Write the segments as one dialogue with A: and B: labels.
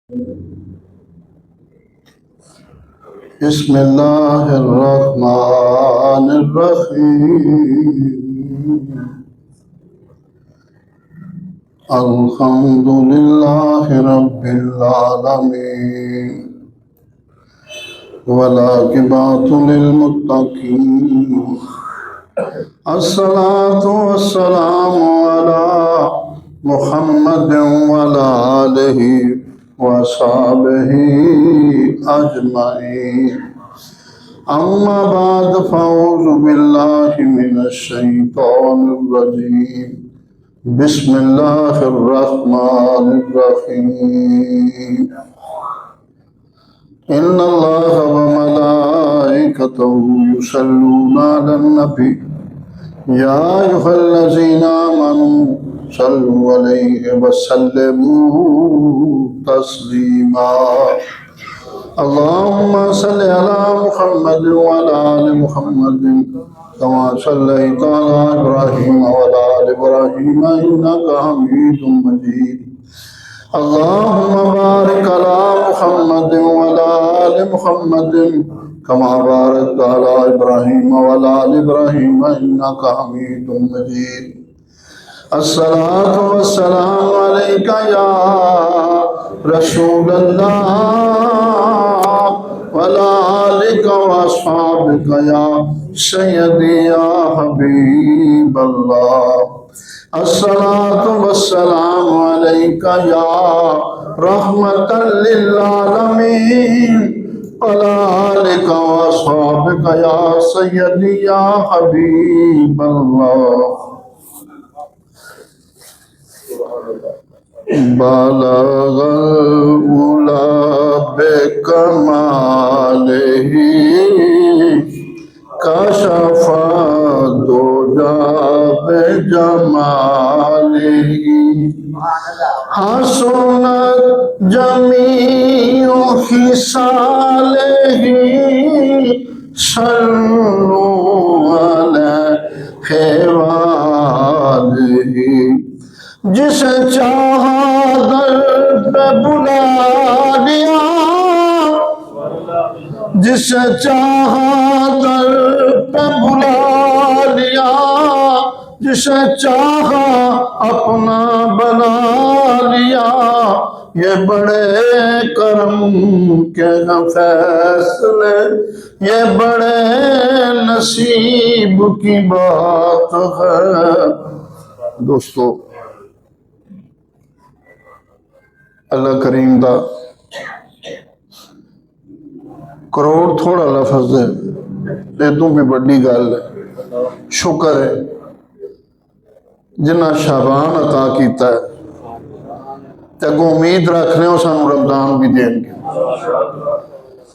A: बिस्मिल्लाहिर्रहमानिर्रहीम। अल्हम्दुलिल्लाहि रब्बिल आलमीन वल आक़िबतु लिल मुत्तक़ीन। अस्सलातु वस्सलामु अला मुहम्मदिन व अला आलिहि व अस्हाबिहि अजमईन। अम्मा बाद फ़अऊज़ु बिल्लाहि मिनश शैतानिर रजीम। बिस्मिल्लाहिर्रहमानिर्रहीम। इन्नल्लाह व मलाइकतहु युसल्लूना अलन नबी या अय्युहल्लज़ीना आमनू सल्लु अलैहि व सल्लिमू तस्लीमा। अल्लाहुम्मा सल्लि अला मुहम्मद व अला आलि मुहम्मद कमा सल्लैता अला इब्राहीम व अला आलि इब्राहीम इन्नका हमीदुम मजीद। अल्लाहुम्मा बारिक अला मुहम्मद व अला आलि मुहम्मद कमा बारकता अला इब्राहीम व अला आलि इब्राहीम इन्नका हमीदुम मजीद। अस्सलातु वस्सलामु अलैका या रसूलल्लाह वला आलिका व अस्हाबिका या सय्यदी या हबीबल्लाह। अस्सलातु वस्सलामु अलैका या रहमतल लिल आलमीन वला आलिका व अस्हाबिका या सय्यदी या हबीबल्लाह। बलगल उला बेकमालिही कशफा दुजा बेजमालिही हसनत जमीउ खिसालिही सल्लु अलैहि वालिही। जिसे चाहा दर पे बुला लिया, जिसे चाहा दर पे बुला लिया, जिसे चाहा अपना बना लिया। ये बड़े करम के फैसले, ये बड़े नसीब की बात है। दोस्तों, अल्लाह करीम दा करोड़ थोड़ा लफज है, इतों भी बड़ी गल है। शुक्र है जिन्ना शाबान अता किया है, अगों उम्मीद रखने हो सानू रमजान भी देंगे।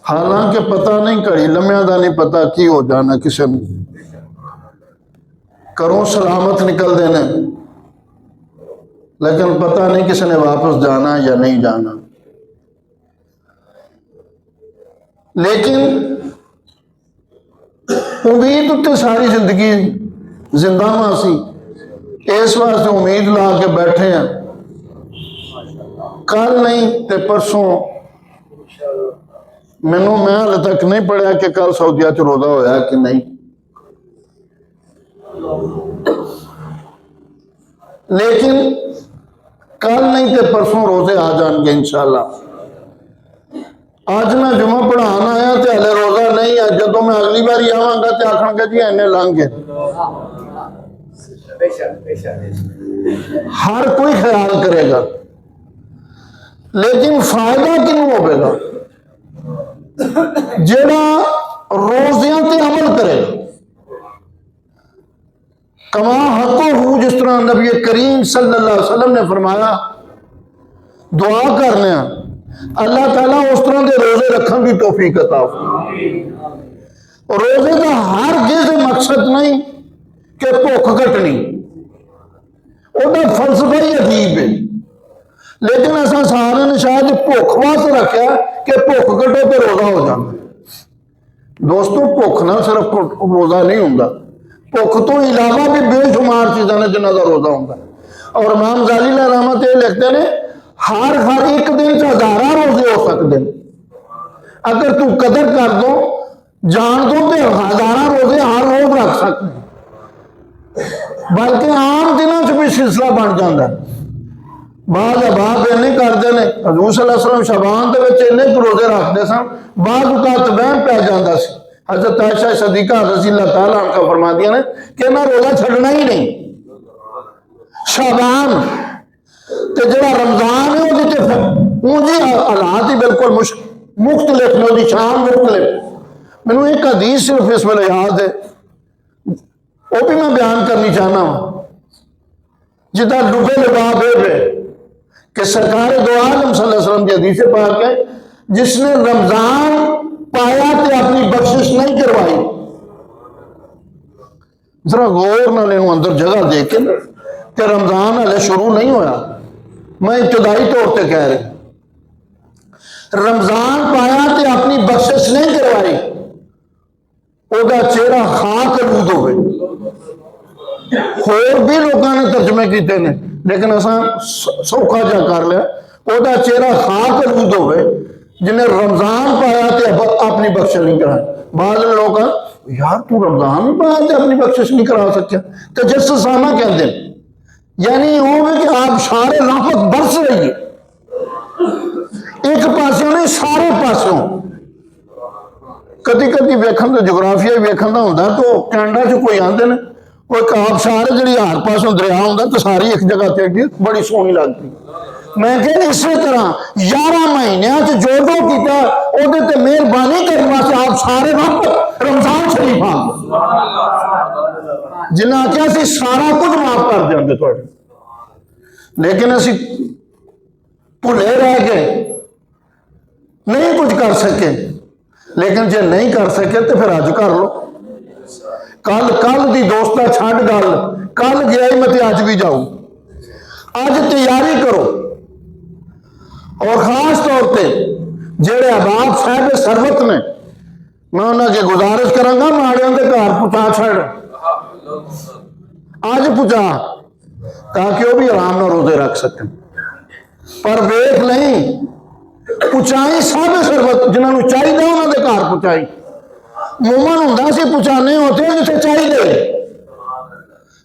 A: हालांकि पता नहीं, घड़ी लम्या का नहीं पता की हो जाना, किसी घरों सलामत निकलते हैं लेकिन पता नहीं किसी ने वापस जाना या नहीं जाना। लेकिन उम्मीद उत्ते सारी जिंदगी जिंदा सी, इस वास्ते उम्मीद ला के बैठे हैं। कल नहीं तो परसों मैनू, मैं हाले तक नहीं पढ़िया कि कल सऊदिया च रोजा होया कि नहीं, लेकिन कल नहीं तो परसों रोजे आ जाएंगे इंशाअल्लाह। अज मैं जुमा पढ़ान आया तो हले रोजा नहीं है, जदों मैं अगली बार आवांगा तो आखांगा जी इन्ने लंघ गए। हर कोई ख्याल करेगा, लेकिन फायदा किनू होगा? जेड़ा रोजियां ते अमल करेगा। कमा हको हूँ, जिस तरह नबी करीम सल्लल्लाहु अलैहि वसल्लम ने फरमाया, दुआ करने अल्लाह ताला उस तरह के रोजे रखने की तौफीक अता फरमाए। रोजे का हर गिज मकसद नहीं कि भुख घटनी, उसका फलसफा ही अजीब है। लेकिन असा सारे ने शायद भुख वास्ते रखा कि भुख घटो तो रोजा हो जाए। दोस्तों, भुख ना सिर्फ रोजा नहीं होंदा, भुख तो इलावा भी बेशुमार चीज़ों ने जिन्हों का रोजा होंदा। और इमाम गालिब रहमत लिखते हैं, हर एक दिन च हज़ारां अगर तू कदर कर दो जान दो तो हजारों रोजे हर रोज रख सकते, बल्कि आम दिनों च भी सिलसिला बन जाता है। बाद अबाब इन्ने करते हैं, हजूर सल्लल्लाहु अलैहि वसल्लम शबान के इन्ने रोजे रखते सन, बाद उकात बहम पै जाता सी। हजरत आयशा सदीका रज़ी अल्लाह तआला अन्हा फरमादियां ने कि इन्हां रोजा छड्डना ही नहीं। शबान ते जिहड़ा रमजान है वो ऊंजी हालात ही बिल्कुल मुख्तलिफ ने, उसकी शान मुख्तलिफ। मैनू एक हदीस सिर्फ इस वेले याद है, वो भी मैं बयान करनी चाहना जिदा लुबे लबाब है कि सरकार दो आलम सल्लल्लाहु अलैहि वसल्लम की हदीस पाक है, जिसने रमजान पाया तो अपनी बख्शिश नहीं करवाई। जरा गौर नाल इहनूं अंदर जगह दे के कि रमजान हले शुरू नहीं होया, मैं इब्तदाई तौर पर कह रही, रमजान पाया तो अपनी बख्शिश नहीं करवाई, ओदा चेहरा खाक आलूद होवे। होर भी लोगों ने तर्जमे किए ने, लेकिन असा सौखा जा कर लिया, ओदा चेहरा खाक आलूद होवे जिन्हें रमजान पाया तो अपनी बख्शिश नहीं कराई। बाद लोग यार तू रमजान पाया तो अपनी बख्शिश नहीं करा सकिया, तो जस्साना कहते हैं, यानी वो कि आप सारे राहत बरस रही है, एक पासों नहीं सारे पासों। कदी कदी वेखन तो जोग्राफिया वेखन का होंगे, तो कैनेडा च कोई आते हैं वो एक आबशार जी हर पासों दरिया होंगे तो सारी एक जगह से बड़ी सोहनी लगती। मैं क्या इस तरह 11 महीनों जो जो किया वो मेहरबानी करने वास्ते आप सारे वक्त रमजान शरीफ आ जिन्हें आख्या असी सारा कुछ माफ कर देंगे थोड़े, लेकिन असी भुले रह गए, नहीं कुछ कर सके। लेकिन जे नहीं कर सके तो फिर अज कर लो, कल की दोस्ता छड़ गल, कल गया ही मैं अज भी जाऊँ। अज तैयारी करो, और खास तौर पर जेड़े अहबाब साहब सरबत ने, मैं उन्होंने गुजारिश करांगा माड़ियों के घर पहुंचा छड़, अज पहुंचा, ताकि वह भी आराम नाल रोजे रख सकें। पर वेख नहीं पहुंचाई सब सरबत जिन्होंने चाहिए उन्होंने घर पहुंचाई। मोमन होंदा सी पहुंचाने होते जिथे चाहिए।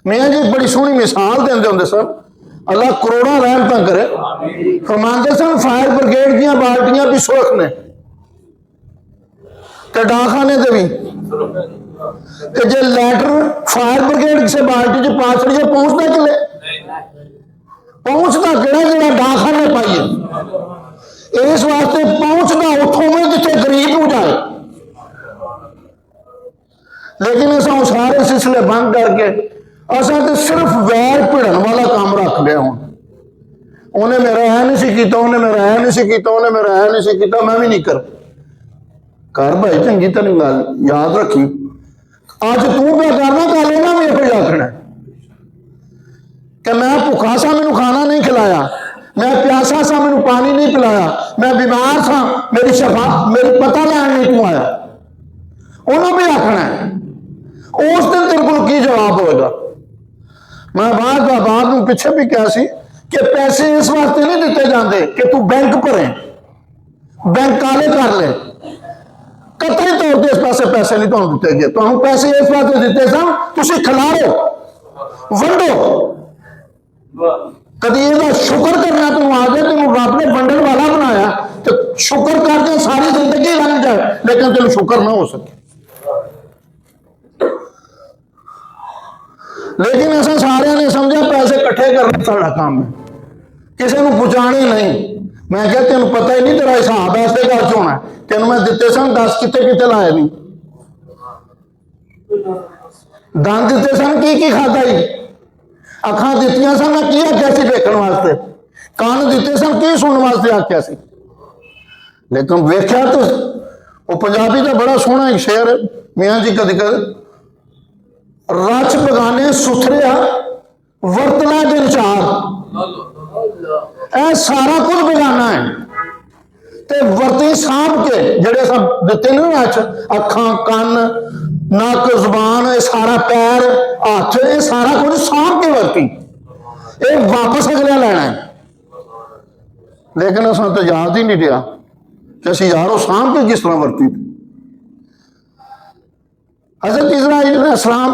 A: मियाँ जी बड़ी सोहनी मिसाल देंदे होंदे सन, अल्लाह करोड़ों रहमत करे। फरमाते सन फायर ब्रिगेड दी बाल्टियां भी सुरख ने ते डाखाने ते भी, ते जे लैटर फायर ब्रिगेड से बाल्टी च पा छड़िए पहुंचता किले, पहुंचता किड़ा जिहड़ा डाखाने पाइए। इस वास्ते पहुंचता उठों में जिथे गरीब हो जाए। लेकिन असा सारे सिलसिले बंद करके असा तो सिर्फ वैर भिड़न वाला काम रख लिया। हूँ उन्हें मेरा है नहीं सी कीता, उन्हें मेरा है नहीं सी कीता, उन्हें मेरा है नहीं सी कीता, मैं भी नहीं कर भाई चंगी तरह गल याद रखी। अज तू क्या करना, कल उन्हें भी यही आखना कि मैं भुखा सा मैनू खाना नहीं खिलाया, मैं प्यासा सा मैनू पानी नहीं पिलाया, मैं बीमार सा मेरी शफा मेरी पता लैन नहीं तू आया। उन्होंने भी आखना है, उस दिन तेरे को की जवाब होगा। मैं बाद पिछे भी कहा सी कि पैसे इस वास्ते नहीं दिते जाते कि तू बैंक भरे, बैंक काले कर ले, कतई तौर पर इस पासे पैसे नहीं तुम दिते गए। तुम पैसे इस वास्ते दिते सन तुम खिलाओ वंडो, कभी इसका शुक्र करना तुम आ जाए, तेन रब ने वंडन वाला बनाया तो शुक्र करके सारी जिंदगी लंघ जाए, लेकिन तेन शुक्र ना हो सके। लेकिन ऐसा सारे ने समझा पैसे इकट्ठे करना साड़ा काम है, किसी को पहुंचाने नहीं। मैं क्या तेन पता ही नहीं तेरा हिसाब ऐसे घर च होना, तेन मैं दिते सन 10 कितने कितने लाए नहीं, दान दिते सन की खाता ही, अखा दित्तियां सन मैं की आख्या सी देखने वास्ते, कान दिते सन की सुनने वास्ते आख्या सी। लेकिन वेख्या तो वो पंजाबी का बड़ा सोहना एक शेर है, मियाँ जी कद रच बगाने सुथरिया वर्तना दिन चार, ए सारा कुछ बेगाना है ते वर्ती सांभ के जेड़े सब दिते ने रच, अखा कान नक जुबान सारा पैर हाथ ये सारा कुछ सांभ के वर्ती, ये वापस अगले लेना है। लेकिन असा तो याद ही नहीं रहा कि असी यार वो साम के किस तरह वरती थी। हजरत इस्राइल अलैहिस्सलाम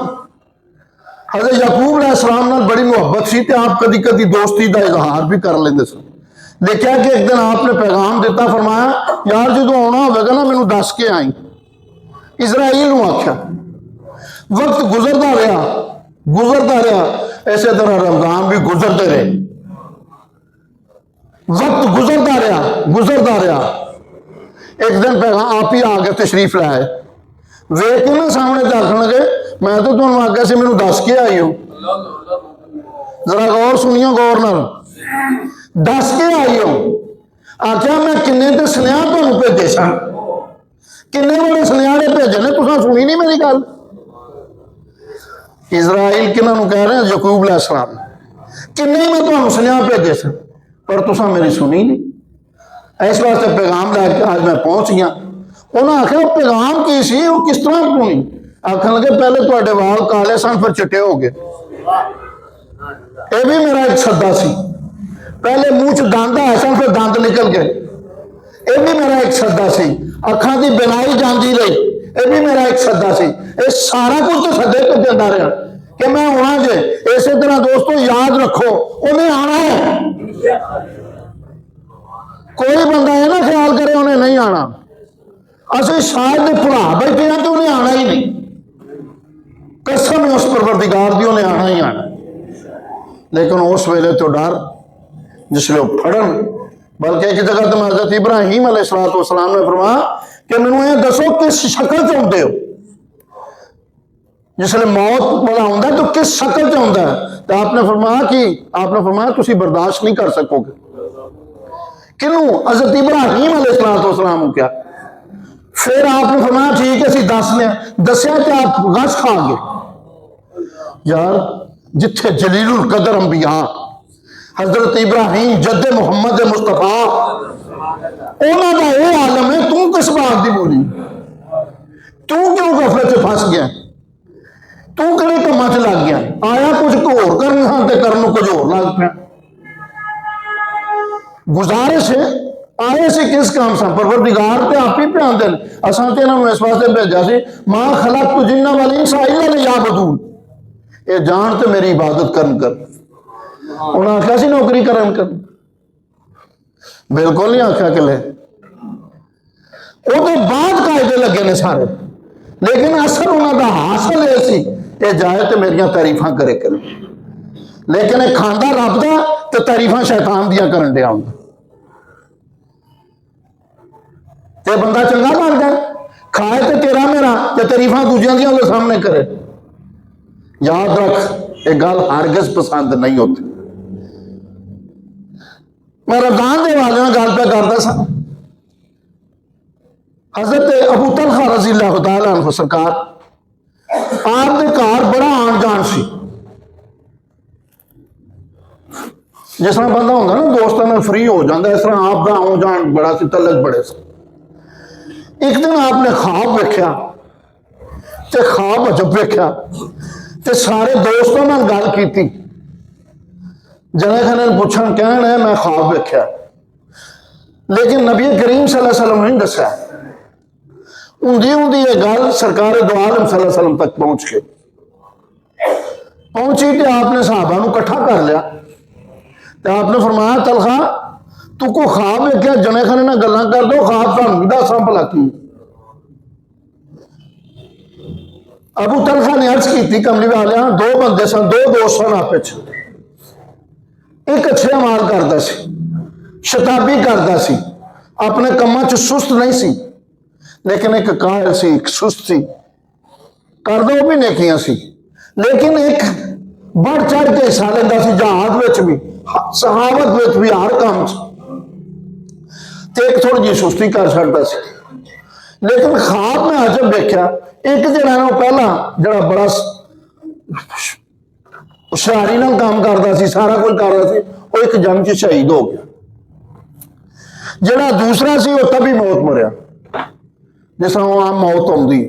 A: हजरत याकूब अलैहिस्सलाम नाल बड़ी मुहब्बत सी ते आप कदी कदी दोस्ती का इजहार भी कर लेंदे सन। देखा कि एक दिन आपने पैगाम दिता, फरमाया यार जो आना होगा ना मैनू दस के आई। इजराइल आख्या, वक्त गुजरता रहा, इसे तरह रमजान भी गुजरते रहे, वक्त गुजरता रहा। एक दिन पैगाम आप ही आ गए, तशरीफ लाए, वेख के ना सामने तो आखन लगे मैं तो तुम आख्या से मैनू दस के आई हो। जरा गौर सुनियो, गौर नाल, दस के आई हो। आख्या मैं किन्ने तो सुनिया तुम भेजे सन, किन्ने बड़े सुनियारे भेजे ने, तुसा सुनी नहीं मेरी गल। इजराइल किन्हों कह रहे हैं? याकूब अलैहिस्सलाम, किन्ने मैं तुहानू सुनिया भेजे सन पर तुसा मेरी सुनी नहीं। इस वास्ते पैगाम लैके आज मैं पहुंच गया। उन्हें आख्या पैगाम की सी, वो किस तरह सुनी? आखन लगे पहले तुहाडे वाल काले सन फिर चिट्टे हो गए। यह भी मेरा एक सद्दा सी, पहले मुंह च दंद आए सन फिर दंद निकल गए। यह भी मेरा एक सद्दा सी, अखां की बिनाई जाती रही, यह भी मेरा एक सद्दा सी। ये सारा कुछ तो सद्दे तो देता रहा कि मैं आना जे। इसी तरह दोस्तों याद रखो, उन्हें आना है। कोई बंदा है ना ख्याल करे उन्हें नहीं आना, असं शायद भुला बैठे हैं तो उन्हें आना ही नहीं। कसम है उस परवरदिगार दी, उन्हें आना ही आना। लेकिन उस वेले तो डर जिसले फड़न, बल्कि एक जगह तो हज़रत इब्राहीम अलैहिस्सलाम ने फरमाया कि मैनू ये दसो किस शक्ल च आउंदे हो। जिसले मौत वाला आउंदा तो किस शक्ल च आउंदा है? तो आपने फरमाया तुसी बर्दाश्त नहीं कर सकोगे। किनू? हज़रत इब्राहीम अलैहिस्सलाम को क्या? फिर आपने फरमाया ठीक है असीं दस्या कि आप गस खा गए। यार जिथे जलीलुल कदर अंबिया हजरत इब्राहीम जद्दे मुहम्मद मुस्तफा उन्हों का यह आलम है, तू किस बात की बोली? तू क्यों गफलत च फस गया? तू किहड़े कामां च लग गया? आया कुछ होर करन ते करन कुछ होर लग पिया। गुजारिश है आए से किस काम से? परवरदिगार ते आप ही पे आंदे ने। असां ते इन्हां नूं इस वास्ते भेजा सी मां खलक़तु जिन्ना वल इंसा इल्ला लियअबुदून, ये जान ते मेरी इबादत करन कर। उन्हें आख्या सी नौकरी करन कर? बिल्कुल नहीं आख्या कि ले, वो तो बाद कायदे लगे ने सारे। लेकिन असर उन्होंने हासिल यह सी ये जाए तो मेरिया तारीफा करे करे। लेकिन एक खांदा रब दा ते तारीफा शैतान दियां करन दिया हुंदा। ते बंदा चंगा बन जाए, खाए तो तेरा मेरा ते तारीफा दूजियां दियां दे सामने करे। याद रख ये गल हरगिज़ पसंद नहीं होती। मैं रमजान के वाले गल पे करता सा। हजरत अबू तलहा रज़ी अल्लाह तआला अन्हु सरकार आपके घर बड़ा आन जान सी। जिस तरह बंदा होंगे ना दोस्तों में फ्री हो जाता, इस तरह आपका आन जान बड़ा सी, तलक बड़े से। एक दिन आपने ख्वाब वेख्या ते ख्वाब अजब वेख्या ते सारे दोस्तों में गल की। जने खने पूछन कहन है मैं ख्वाब वेख्या, लेकिन नबी करीम सल्लल्लाहु अलैहि वसल्लम ने दस्या। उंदी उंदी ये गल सरकार दो आलम सल्लल्लाहु अलैहि वसल्लम तक पहुंची तो आपने सहाबा नूं इकट्ठा कर लिया। तो आपने फरमाया तलखा तू को ख्वाब वेख्या, जने खने ना गल्लां कर दो, ख्वाब तुहानूं दसां भला की। अबू तलखा ने अर्ज की कमली वाले दो बंदे सन, दो दोस्त सन आपस। एक अच्छे अमाल करता सी, शताबी करता सी, अपने कामां च सुस्त नहीं सी। लेकिन एक कायल सी, एक सुस्त सी, कर दो भी नेकियां सी। लेकिन एक बढ़ चढ़ के हिस्सा लेंदा सी, जहाज विच भी, सहावत विच भी, हर काम ते एक थोड़ी जी सुस्ती कर छड़ता सी। लेकिन ख्वाब में अजब देखा, एक जरा ना पहला जरा बड़ा हुशियारी नाल काम करता सी, सारा कुछ करता सी, वो एक जंग च शहीद हो गया। जरा दूसरा सी वो तभी मौत मरिया जिस तरह आम मौत आती।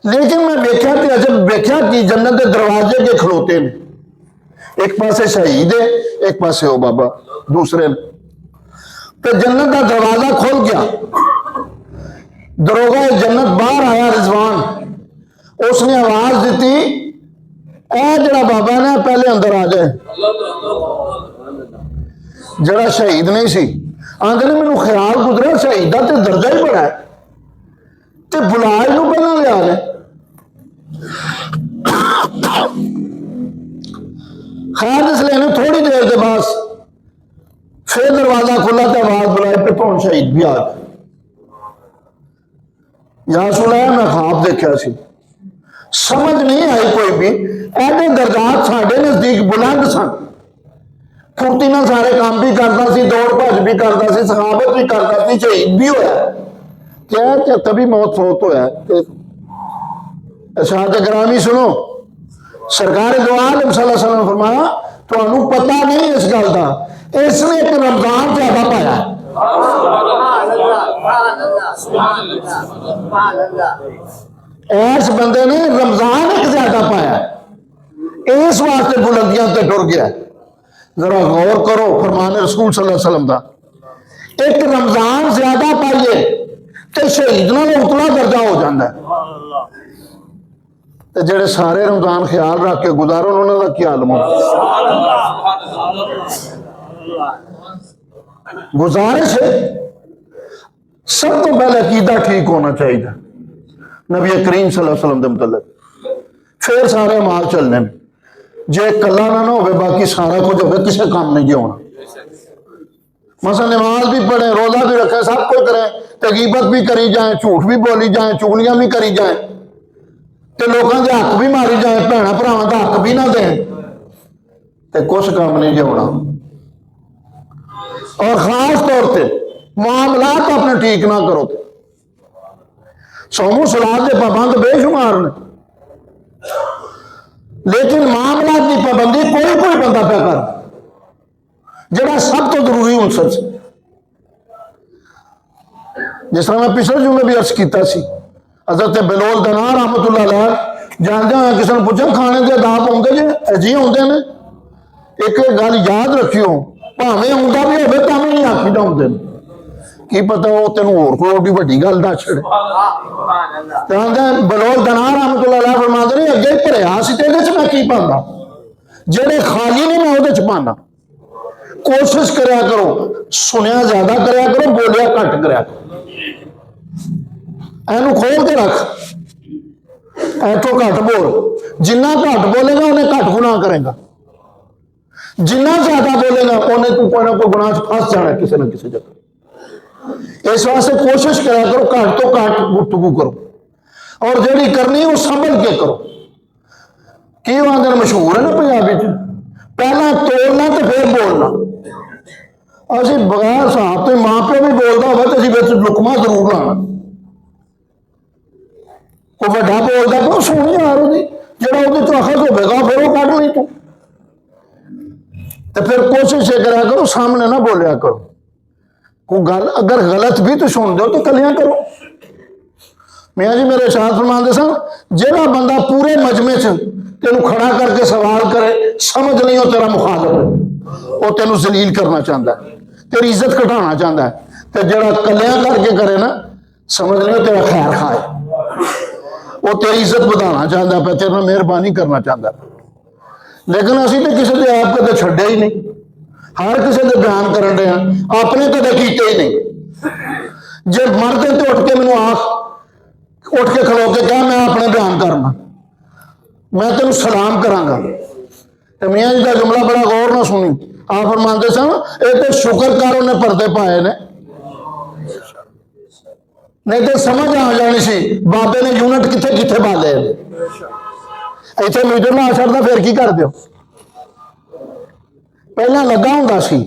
A: लेकिन मैं देखा तो अजब देखा कि जन्नत के दरवाजे के खलोते ने, एक पासे शहीद है, एक पासे वो बाबा दूसरे। तो जन्नत का दरवाजा खुल उसने आवाज दी, ए जड़ा बाबा ने पहले अंदर आ जाए। जड़ा शहीद नहीं सी आंदे ने मैनू ख्याल गुजरा शहीद का तो दर्जा ही बड़ा है, तो बुलाए नू पहला लिया रहे। खैर इसलिए थोड़ी देर के बाद फिर दरवाजा खुला तो आवाज बुलाई पे तो शहीद भी आ गए। या सुनाया मैं ख्वाब देखा सी, समझ नहीं आई कोई भी। ऐसे दर्जात साढ़े नजदीक बुलंद सन, फुर्ती में सारे काम भी करता सी, दौड़ भज भी करता सी, सखावत भी करता सी, शहीद भी होया। क्या तभी मौत फौत होया। साथ ग्रामी सुनो, सरकार दो आलम सल्लल्लाहु अलैहि वसल्लम ने फरमाया तुहानू पता नहीं इस गल का, इसने एक रमजान ज्यादा पाया। इस बंदे ने रमजान एक ज्यादा पाया, इस वास्ते बुलंदियां ते टुर गया। जरा गौर करो फरमान रसूल सल्लल्लाहु अलैहि वसल्लम दा, एक रमजान ज्यादा पाइए तो शहीद नाल उतला दर्जा हो जाता है। तो जेडे सारे रमजान ख्याल रख के गुजारो उन्होंने क्या आलम हो। गुजारिश है सब तो पहले अकीदा ठीक होना चाहिए नबी करीम सल्लल्लाहु अलैहि वसल्लम के मुतल्लिक, फिर सारे माल चलने में। जे कला ना हो बाकी सारा कुछ हो किसी काम नहीं होना। मसला नमाज भी पढ़े, रोजा भी रखे, सब कुछ करें, तगीबत भी करी जाए, झूठ भी बोली जाए, चुगलियां भी करी जाए, तो लोगों के हक भी मारी जाए, भैन भरावां का हक भी ना दें, तो कुछ काम नहीं होना। और खास तौर पर मामलात अपने ठीक ना करो। सोमू सलाद के पाबंद बेशुमार ने, लेकिन मामलात की पाबंदी कोई कोई बंदा पे कर जरा सब तो जरूरी उनसर से। जिस तरह मैं पिछले जुमे भी अर्ज किया सी, हजरत बिलाल दनार रहमतुल्लाह अलैह जानते हैं किसी ने पूछा खाने के अदाब आते जे जी आते हैं। एक गल याद रखियो, भावें आंदा भी हो भी नहीं आखी दा आते हैं, की पता वो तेन होर कोई वड्डी गल दस छड़े। बिलाल दनार रहमतुल्लाह अलैह फरमाते ने अगे भरिया सी ते मैं की पांदा, जेड़े खाली ने मैं वो पाना। कोशिश करया करो, सुनिया ज्यादा करया करो, बोलिया घट करया करो। एनू खोल के रख, ऐठो घट बोल। जिन्ना घट बोलेगा उन्हें घट गुनाह करेगा, जिन्ना ज्यादा बोलेगा उन्हें तू कोई ना कोई गुनाह फंस जाना किसी ना किसी जगह। इस वास्ते कोशिश करा करो घट तो घट गुफ्तगू करो, और जेड़ी करनी है वो संभल के करो। की आंदे मशहूर है ना पंजाबी च, पहला तोड़ना तो फिर बोलना। असी बगैर हिसाब तो मां प्यो भी बोलता हो तो असी लुकमा जरूर लाना। कोई वड्डा बोलता तो सुनी यार वो जो अखज होगा फिर वो कट ली तू। तो फिर कोशिश ये करा करो सामने ना बोलिया करो। कोई गल अगर गलत भी तो सुन दो तो कलियां करो। मियाँ जी मेरे शाह फरमाते सन, जेड़ा बंदा पूरे मजमे च तेन खड़ा करके सवाल करे, समझ नहीं हो तेरा मुखालफ है, वो तेन जलील करना चाहता है, तेरी इज्जत घटाना चाहता है। तो जरा कलियां करके करे ना, समझ नहीं हो तेरा खैर खाए, वो तेरी इज्जत बढ़ाना चाहता है, तेरे में मेहरबानी करना चाहता है। लेकिन असी तो किसी के आप कदे छड्डे ही नहीं, हर किसी के बयान करन रहे हैं, अपने कदे कीते ही नहीं। जे मरते तो उठ के मैनू आख, उठ के खलो के कह मैं अपने बयान करना, मैं तेन सलाम करांगा। तो मियाँ जी का जुमला बड़ा गौर ना सुनी, आप फरमाते सन ये तो शुक्र कर उन्हें पर्दे पाए ने, नहीं तो समझ आ जानी सी बाबे ने यूनिट किथे किथे बाले। इतने मीटर ला छड़दा फिर की कर दो। पहला लगा हुंदा सी,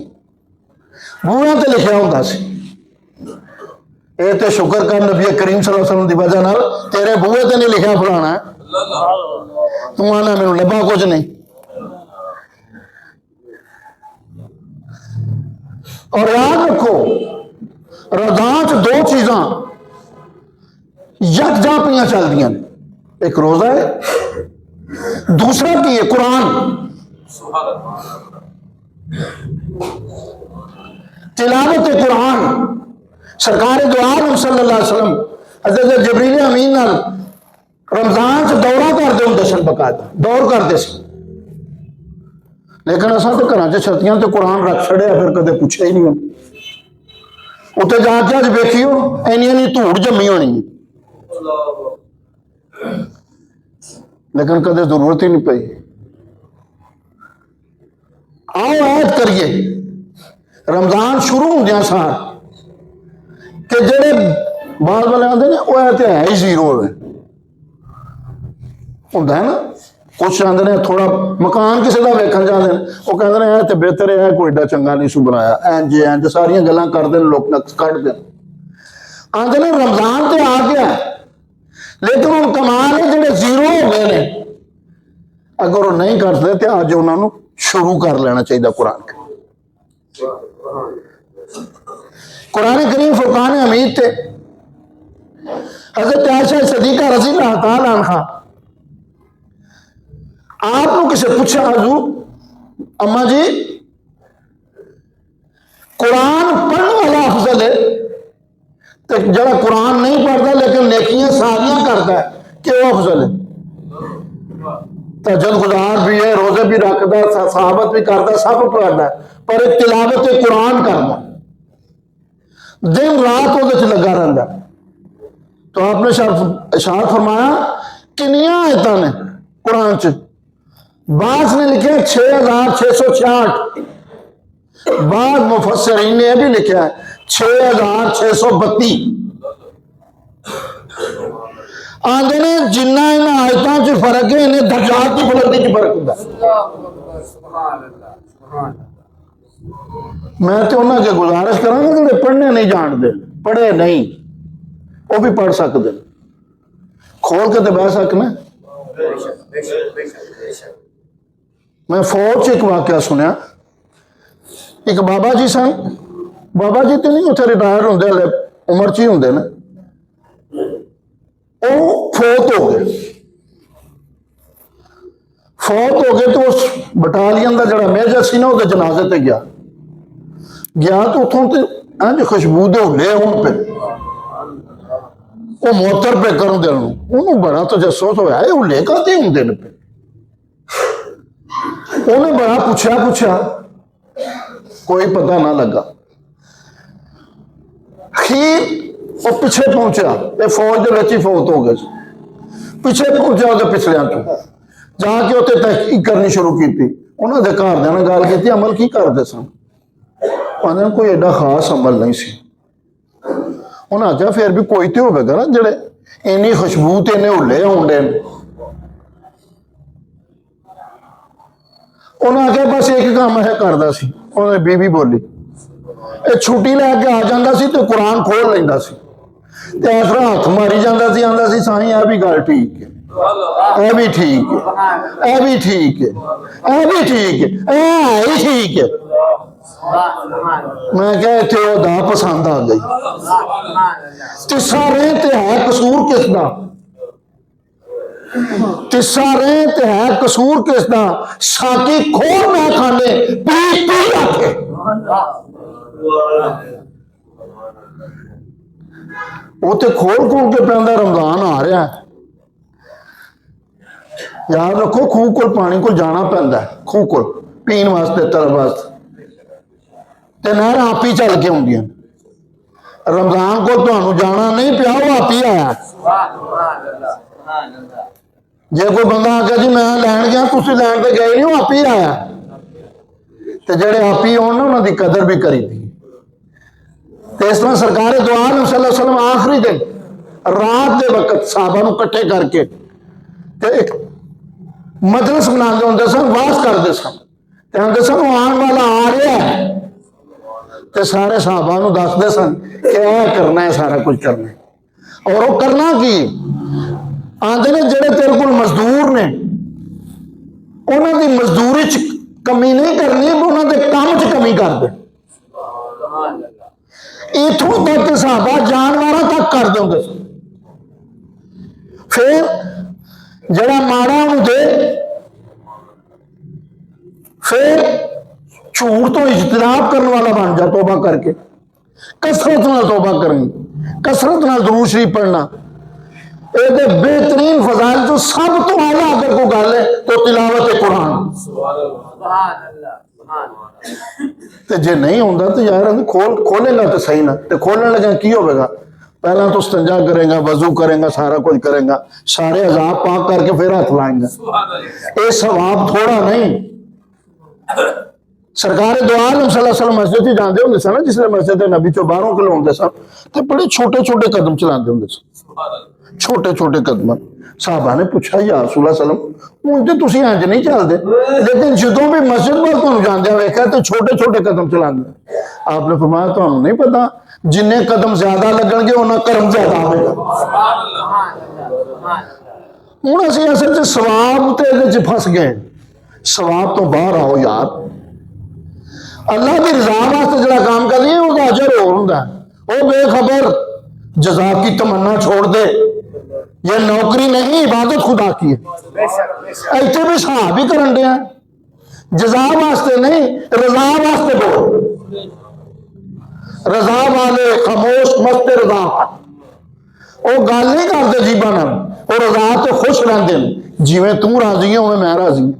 A: बूहां ते लिखिया हुंदा सी, ये तो शुक्र कर नबी करीम सल्लल्लाहु अलैहि वसल्लम की वजह नाल तेरे बूहे ते नहीं लिखा फलाना है, तू आना मैनू लभा कुछ नहीं। और याद रखो रज़ा च दो चीज़ां यकजा पियां चलदियां, एक रोजा है, दूसरा की है कुरान। तिलावत कुरान सरकार दो आलम सल्लल्लाहु अलैहि वसल्लम हज़रत जिब्रील अमीन नाल रमजान च दौरा करते होंगे सन, बकायदा दौर करते सन। लेकिन असा तो घर च छत्तियां तो कुरान रख छड़िया, फिर कदे पूछा ही नहीं। उत्थे जाके अज वेखियो इन्नी धूड़ जमी होनी, लेकिन कदे जरूरत ही नहीं पई। आओ ऐद करिए रमजान शुरू होंदियां सार कि जेड़े बाद वाले आते ने वो है ही जीरो होंदा है ना। कुछ आते हैं थोड़ा मकान किसी का वेखन जाते हैं, वो कहते हैं तो बेहतर है, कोई एडा चंगा नहीं सू बनाया, इंज इंज सारियां गल्लां करते हैं, लोग नक्स कढ़ते आते हैं। रमजान तो आ गया, लेकिन हम कमाल है जोड़े जीरो हो गए ने, अगर वो नहीं करते तो अज उन्होंने शुरू कर लेना चाहिए। कुरान करीम फुरकान हमीद थे हज़रत आयशा सिद्दीक़ा रज़ी अल्लाह तआला अन्हा, आपको किसी पूछा हजूर अम्मा जी कुरान पढ़ने वाला अफजल है तो जरा कुरान नहीं पढ़ता लेकिन नेकियां सारियां करता है कि वो अफजल है? तहज्जुद गुजार भी है, रोजे भी रखता, सहाबत भी करता, सब करता है, पर एक तिलावत कुरान करता, दिन रात वो लगा रहता। तो आपने इरशाद फरमाया किनिया आयतां ने कुरान च? बास ने लिखे 6666, बाद मुफस्सिरीन ने भी लिखा है 6632। आंदे ने जिन्ना इन आयतां च फर्क है, इन्हें दर्जात की बुलंदी च फर्क होंदा। मैं तो उन्होंने के गुजारिश करांगा जो पढ़ने नहीं जानते, पढ़े नहीं, वो भी पढ़ सकते, खोल के तो बह सकना। मैं फौज च एक वाकया सुनिया, एक बाबा जी सन, बाबा जी तो नहीं उत्थे रिटायर होंगे, उम्र च ही होंगे ना, वो फौत हो गए। फौत हो गए तो उस बटालियन का जरा मेजर सी ना वो जनाजे ते गया तो उतों तो इंज खुशबू दे होले होन पे, वो मोतर पे करूँ दिल उन्होंने बड़ा तजस्सुस होया, हुले कहते होंगे ने पे। उन्हें बड़ा पूछा कोई पता ना लगा। खीर वो पिछे पहुंचा, ये फौज के ही फौत हो गए, पिछे पहुंचा वो पिछलियां तो जाके उत्ते तहकीक करनी शुरू की। उन्होंने घरदियां ने गल की अमल की करते सन, उन्होंने कोई एडा खास अमल नहीं सी। उन्हें आख्या फिर भी कोई तो होगा ना जेड़े इन्नी खुशबू ते इन्ने हुले आउंदे ने। उन्हें आख्या बस एक काम है करता सी। उन्हें बीबी बोली छुट्टी लैके आ जाता सी तो कुरान खोल लेंदा सी, ते इस तरह हथ मारी जाता सी, आंदा सी साईं यह भी गल ठीक है, यह भी ठीक है, यह भी ठीक है, यह भी ठीक है, यह ही ठीक है। मैं क्या इतने दा पसंद आ गई। तिस्सा रेह ते है कसूर किसदा, तिस्सा रेह ते है कसूर किसदा, साकी खोल मैं खाने पी पी आखे। वो तो खोल खोल के पैंदा, रमजान आ रहा है, याद रखो खूह को पानी को जाना पैंदा, खूह को पीन वास्ते तरफ वास्ते, ते नहर आप ही चल के आउंदियां। रमजान को तुहानू जाना नहीं पिया, वो आप ही आया। जे कोई बंदा आके जी मैं लैन गया, तुसीं लैन ते गए नहीं, वो आप ही आया। ते जेड़े आप ही होण ना उन्हां दी कदर भी करी दी। ते इस तरह सरकार दो आलम सल्लल्लाहु अलैहि वसल्लम आखिरी दिन रात के वक्त साहबा नूं इकट्ठे करके ते एक मजलिस बनाते होंदे सन, वास करते सन, ते आंदे सन आने वाला आ रहा है, ते सारे साहबा नूं दसदे सन कि यह करना है, सारा कुछ करना है। और वो करना की आंदे ने जेड़े तेरे को मजदूर ने उन्होंने मजदूरी च कमी नहीं करनी, उन्होंने काम च कमी कर दे। इथों तक साहबा जानवर तक कर देंगे। फिर जड़ा माड़ा दे, फिर झूठ तो इजतनाब करने वाला बन जा, तौबा करके कसरत नाल तौबा करनी, कसरत नाल दुरूद शरीफ पढ़ना, ये बेहतरीन फजाइल तो सब तो आला अगर कोई गल है तो तिलावत है कुरान। ते जे नहीं होता तो यार खोलेगा तो सही ना, तो खोलने लगा की होगा, पहला तो इस्तिंजा करेगा, वजू करेगा, सारा कुछ करेगा, सारे अजाब पाक करके फिर हाथ लाएंगा। ये सवाब थोड़ा नहीं। सरकार दो आलम सल्लल्लाहु अलैहि वसल्लम मस्जिद ही जाते होंगे सन, जिसने मस्जिद नबी चो बाहरों खलोते सन, तो बड़े छोटे छोटे कदम चलाते होंगे सन, छोटे छोटे कदम। साहबा ने पूछा या रसूल सल्लम हूँ तो तुम इंज नहीं चलते, लेकिन जो भी मस्जिद में तुम जाते वेखा तो छोटे छोटे कदम चलाते। आपने फरमाया तुहानू नहीं पता जिन्ने कदम ज्यादा लगणगे उन्ना कर्म ज्यादा आवेगा। हुण असीं असल च सवाब ते इहदे च फस गए, सवाब तो बाहर आओ यार। अल्लाह की रजा वास्ते जिहड़ा काम कर रही है उसका अजर होर हुंदा है। वो बेखबर जज़ा की तमन्ना छोड़ दे, ये नौकरी नहीं इबादत खुदा की है। इतने भी साहब ही करन दे जज़ा वास्ते नहीं, रजा वास्ते बोल। रजा वाले खामोश मस्त रजा, वो गल नहीं करते जीबा नाल, वो रजा तो खुश रहते हैं, जिवें तू राजी है उवें मैं राजी हूं।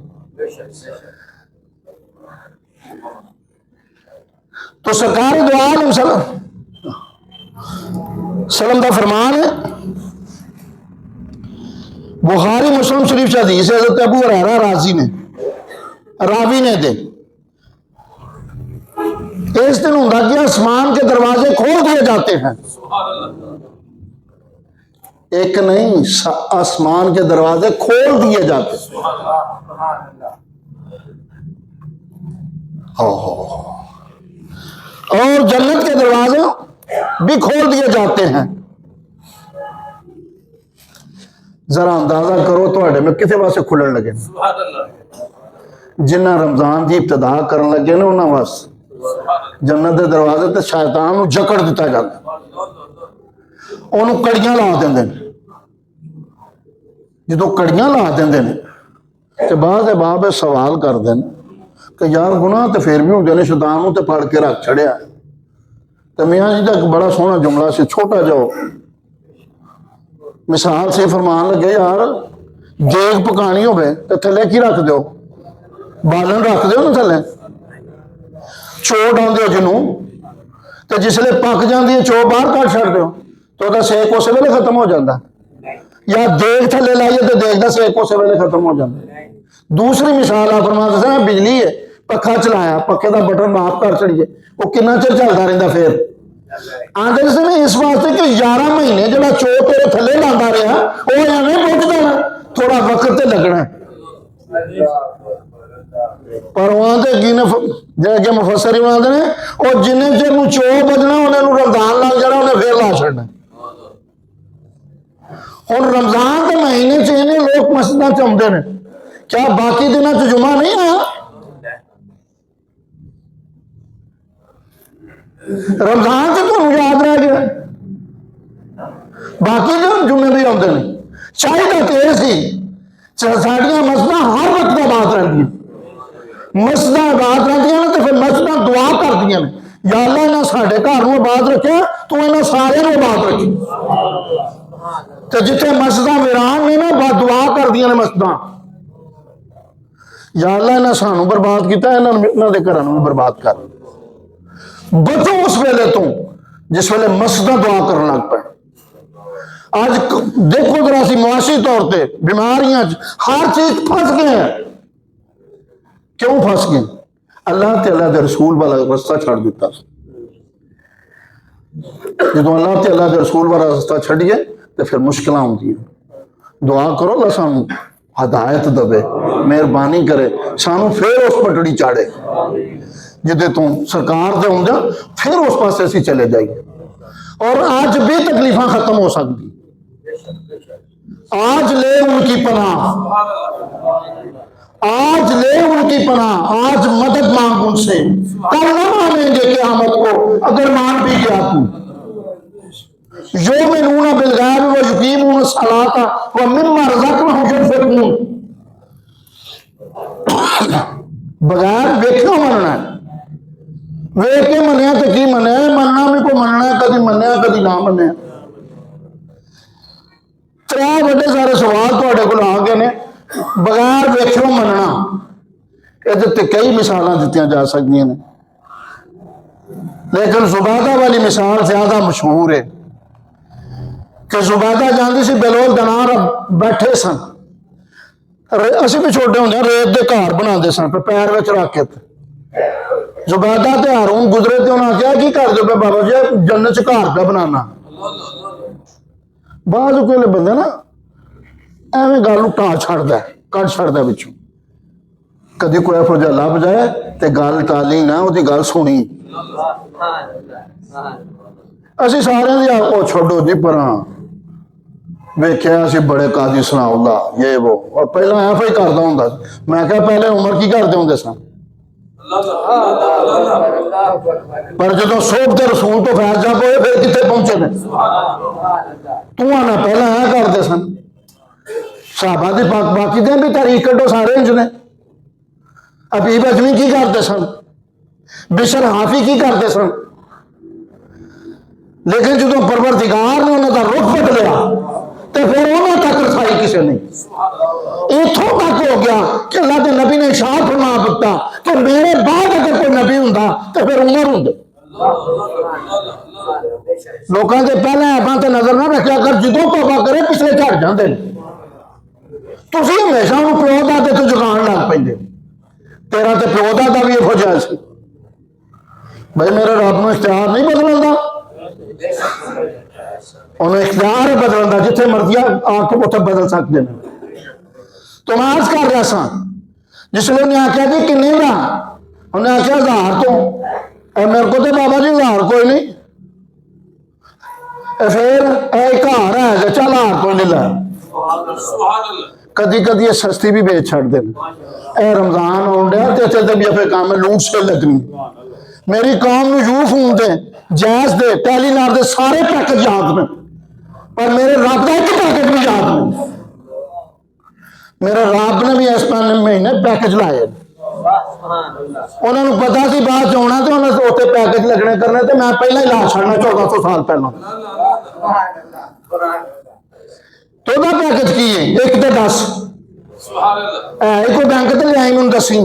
A: तो सरकार दो आलम सल्लम का फरमान है, बुखारी मुस्लिम शरीफ से हदीस है, हज़रत अबू हुरैरा रावी ने दे इस दिन होता कि आसमान के दरवाजे खोल दिए जाते हैं। एक नहीं, आसमान के दरवाजे खोल दिए जाते हैं। और जन्नत के दरवाजे भी खोल दिए जाते हैं। जरा अंदाजा करो थोड़े में किसी वास्ते खुलन लगे, जिन्ना रमजान की इब्तदा करन लगे ने उन्होंने वास्ते जन्नत के दरवाजे ते शैतान नूं जकड़ दिता जाता, उन्होंने कड़ियां ला देंदे ने। जो कड़ियां ला देंदे ने ते बाद बाप सवाल करते हैं कि यार गुनाह तो फिर भी होंगे ने, शैतान नूं ते फड़ के रख छड़िया। तो मियाँ जी का एक बड़ा सोहना जुमला से, छोटा जो मिसाल से फरमान लगे, यार देग पकानी हो तो थले की रख दो, बालन रख दो ना थले, चो डाल जिनू, तो जिसले पक जाती है चो बाहर कट छड़ दो तो वह सेक उस वेले खत्म हो जाता, या देग थले लाइए तो देग का सेक उस वेले खत्म हो जाता। दूसरी मिसाल आप फरमा दसा, बिजली है, पखा चलाया, पखे का बटन माफ कर चढ़िए, वो कितना चिर चलता रहा, फिर आंदे ने इस वास्ते कि 11 महीने जो चो तेरे थले लाता रहा वो एवं बुझ जाना, थोड़ा वक्त तो लगना। पर वहां की ने मुफस्सिर बनाते हैं और जिन्ने चिर चो बजना उन्हें रमजान लग जाना, उन्हें फिर ला छड़ना। हुण रमजान के महीने च इन्हें लोग मस्जिद च आउंदे ने, क्या बाकी दिनों च जुमा नहीं आया? रमजान से तुम याद रह गया, बाकी जो जुम्मे भी आते हैं। चाहिए तो यह सी साड़ियां मस्जिद हर वक्त बात रहती, मस्जिद बात रहती ने, तो फिर मस्जिद दुआ करती ने, या अल्लाह इन्हें साढ़े घर में बात रखे, तू इन्हें सारे बात रखी। तो जिथे मस्जिद वीरान ने ना दुआ कर दिया ने मस्जिद, या अल्लाह इन्हें सानू बर्बाद किया, इन्होंने के घर में बर्बाद कर। बचो उस वेले तो जिस वेले मस्जिद दुआ करने लग पे। आज देखो जरा सी मुआशी तौर पर बीमारियां हर चीज फंस गए हैं। क्यों फंस गए? अल्लाह ते अल्लाह के रसूल वाला रास्ता छड़ दिता। जो अल्लाह ते अल्लाह के रसूल वाला रास्ता छड़िए तो फिर मुश्किल आती। दुआ करो अल्लाह सानू हदायत दे, मेहरबानी करे, सानू फिर उस पटड़ी चाड़े जिदे तू सरकार से आउंदा, फिर उस पासे असीं चले जाइए। और आज भी तकलीफा खत्म हो सकती। आज ले उनकी पनाह, आज ले उनकी पनाह, आज मदद मांग उनसे, कल न मानेंगे क़यामत को अगर मान भी गया तू। युमिनून बिल-गैब व युकीमून सलाता व मिम्मा रज़क़नाहुम युनफ़िक़ून। बगैर वेखो मनना, वेख के मनिया तो की मनिया, मनना भी को मनना, कभी मनिया कभी ना मनिया। आ बड़े सारे सवाल तुहाडे कोल आ गए ने बगैर वेखियो मनना। ये कई मिसाल दी जा सकती ने, लेकिन जुबैदा वाली मिसाल ज्यादा मशहूर है कि जुबैदा जाती सी बिलोल दनार बैठे सन, असी भी छोटे होंगे रेत के घर बनाते सन पैर में रख के। जुबैदा ते हारून गुजरे तो उन्हें आख्या की करते पे बाबा जी जन्नत च घर पे बनाना। बाद कोई बंदा ना एवं गल टा छड़दा कट छड़दा पिछों, कभी कोई एहो जिहा लभ जाए तो गल टाली ना उसकी गल सुनी। असी सारे छोड़ो जी पर वेख्या असी बड़े काजी सुनाऊंगा ये वो, और पहला एफ ही करता हूँ। मैं क्या पहले उम्र की करते होंगे सन, पर जो सोबते रसूल तो फैल जा पे फिर कितने पहुंचे ने। तू आना पहला ऐ करते सन, साहबा की बाकी दे भी तारीख कड्डो सारे इंज ने। हबीब अजमी की करते सन, बिशर हाफी की करते सन, लेकिन जो परवरदिगार ने उन्होंने रुख बदलिया तो फिर उन्होंने तक रसाई किसी नहीं। इथों तक हो गया कि अल्लाह के नबी ने इरशाद फरमा दिता कि मेरे बाद अगर कोई नबी हुंदा तो फिर उमर हुंदे। लोगों के पहले ऐपां ते नजर ना रखा कर, जो तौबा करे पिछले झड़ जाते हैं। तुसीं हमेशा उन्होंने प्यो दादे तो जगान लग पैंदे। तेरा तो प्यो दादा भी इहो जिहा सी, भाई मेरे रब नूं इख्तियार नहीं बदलदा, उन्हें इख्तियार है बदलने का, जिथे मर्जी आके उसे बदल सकते हैं। तो मैं अर्ज कर रहा सा, जिसने उन्हें आख्या जी किन्ने दा, उन्हें आख्या 1000 तो। मेरे को तो बाबा जी 1000 कोई नहीं, फिर घर है चल 1000 को ले ला। कदी कदी ये सस्ती भी बेच छड़ देन। रमजान आउण डिया ते इत्थे भी अपने काम लूट से लगनी। मेरी कौम नूं यू फोन दे जैस दे टेलीनार दे सारे पैकेज याद में, पर मेरे रब का एक पैकेज भी याद नहीं। मेरे रब ने भी इस महीने पैकेज लाए, उन्होंने पता सी बाद आना तो उन्हें उत्ते पैकेज लगने करने, तो मैं पहले ही ला छड़ना 1400 साल पहला। तो पैकेज की है 1 ते 10 है कोई बैंक तो लिया मैनू दसी,